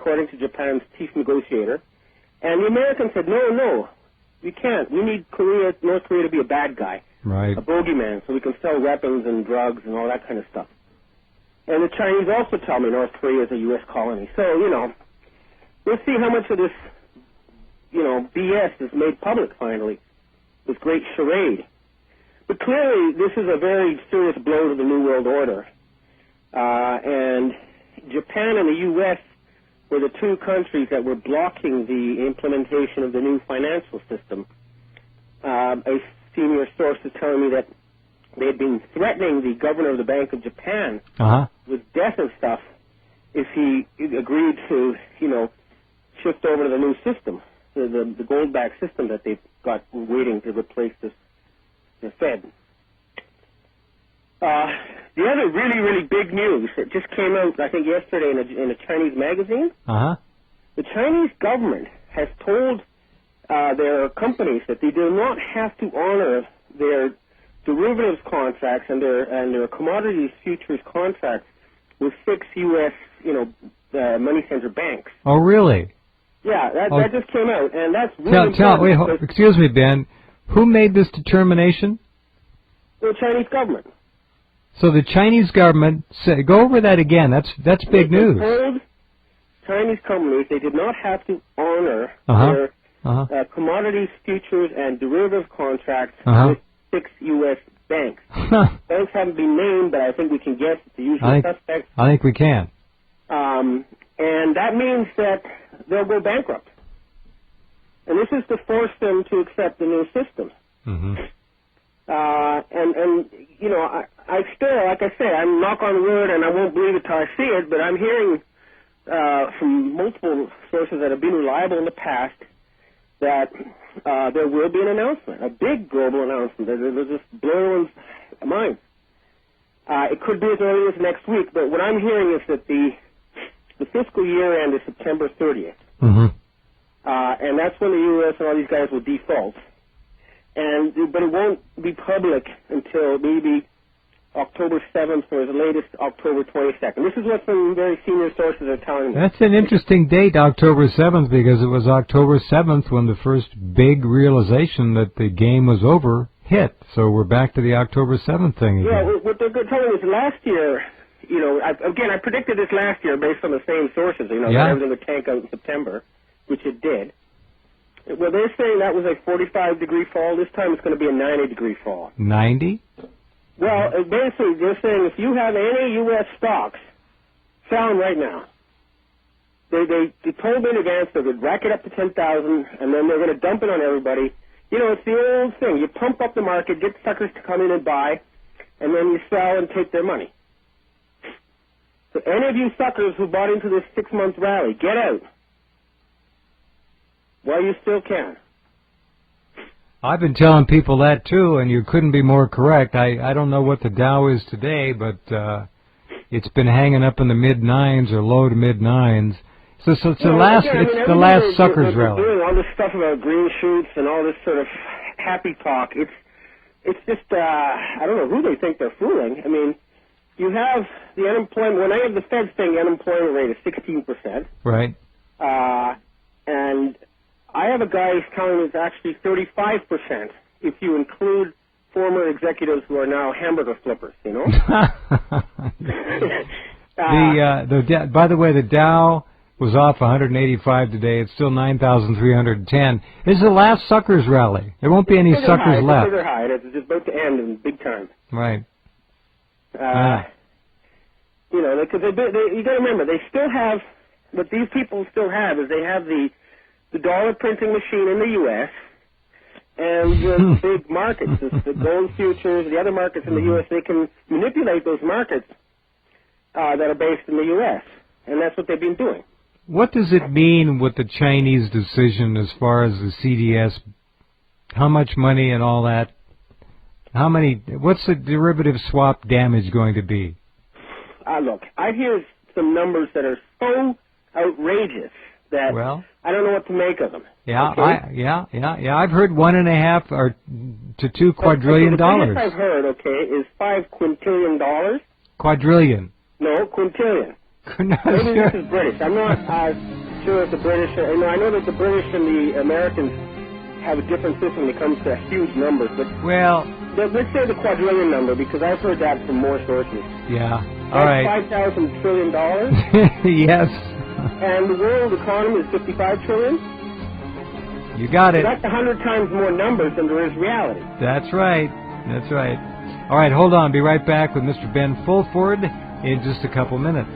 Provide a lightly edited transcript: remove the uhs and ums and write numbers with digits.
according to Japan's chief negotiator. And the Americans said, no, we can't. We need North Korea to be a bad guy, right, a bogeyman, so we can sell weapons and drugs and all that kind of stuff. And the Chinese also tell me North Korea is a U.S. colony. So, we'll see how much of this, BS is made public finally, this great charade. But clearly, this is a very serious blow to the New World Order. And Japan and the U.S. were the two countries that were blocking the implementation of the new financial system. A senior source is telling me that they had been threatening the governor of the Bank of Japan with death and stuff if he agreed to, shift over to the new system, the gold-backed system that they've got waiting to replace the Fed. The other really, really big news that just came out, I think, yesterday in a Chinese magazine. The Chinese government has told their companies that they do not have to honor their derivatives contracts and their commodities futures contracts with 6 U.S. money center banks. Oh, really? Yeah, that just came out, and that's really important. Excuse me, Ben. Who made this determination? The Chinese government. So the Chinese government go over that again. That's big news. They told Chinese companies they did not have to honor their commodities futures and derivative contracts with 6 U.S. banks. Banks haven't been named, but I think we can guess the usual suspects. I think we can. And that means that they'll go bankrupt. And this is to force them to accept the new system. I still, like I say, I'm knock on wood, and I won't believe it till I see it, but I'm hearing from multiple sources that have been reliable in the past that there will be an announcement, a big global announcement that will just blow everyone's mind. It could be as early as next week, but what I'm hearing is that the fiscal year end is September 30th. And that's when the U.S. and all these guys will default. But it won't be public until maybe October 7th or as late as October 22nd. This is what some very senior sources are telling me. That's an interesting date, October 7th, because it was October 7th when the first big realization that the game was over hit. So we're back to the October 7th thing again. Yeah, what they're telling us last year, I predicted this last year based on the same sources, that everything would tank out in September, which it did. Well, they're saying that was a 45-degree fall. This time it's going to be a 90-degree fall. 90? Well, basically, they're saying if you have any U.S. stocks, sell them right now. They told me in advance they would rack it up to 10,000, and then they're going to dump it on everybody. It's the old thing. You pump up the market, get suckers to come in and buy, and then you sell and take their money. So any of you suckers who bought into this 6-month rally, get out. Well, you still can. I've been telling people that, too, and you couldn't be more correct. I don't know what the Dow is today, but it's been hanging up in the mid-9s or low to mid-9s. So it's the last suckers rally. Doing all this stuff about green shoots and all this sort of happy talk. It's just, I don't know who they think they're fooling. I mean, you have the unemployment, when I have the Fed saying the unemployment rate is 16%. Right. And I have a guy who's telling me it's actually 35% if you include former executives who are now hamburger flippers, By the way, the Dow was off 185 today. It's still 9,310. This is the last suckers rally. There won't be any suckers left. They're high. It's just about to end in big time. Right. Because you got to remember, they still have, what these people still have is they have the dollar printing machine in the U.S. and the big markets, the gold futures, the other markets in the U.S., they can manipulate those markets that are based in the U.S., and that's what they've been doing. What does it mean with the Chinese decision as far as the CDS? How much money and all that? What's the derivative swap damage going to be? Look, I hear some numbers that are so outrageous that I don't know what to make of them. Yeah, okay? I've heard $1.5 to $2 quadrillion. The biggest I've heard, is $5 quintillion. Quadrillion. No, quintillion. Maybe this is British. I'm not sure if the British, I know that the British and the Americans have a different system when it comes to huge numbers, but Well, let's say the quadrillion number, because I've heard that from more sources. yeah. All right. That's $5,000 trillion, Yes. and the world economy is 55 trillion. You got So it. that's 100 times more numbers than there is reality. That's right. That's right. All right, hold on. Be right back with Mr. Ben Fulford in just a couple minutes.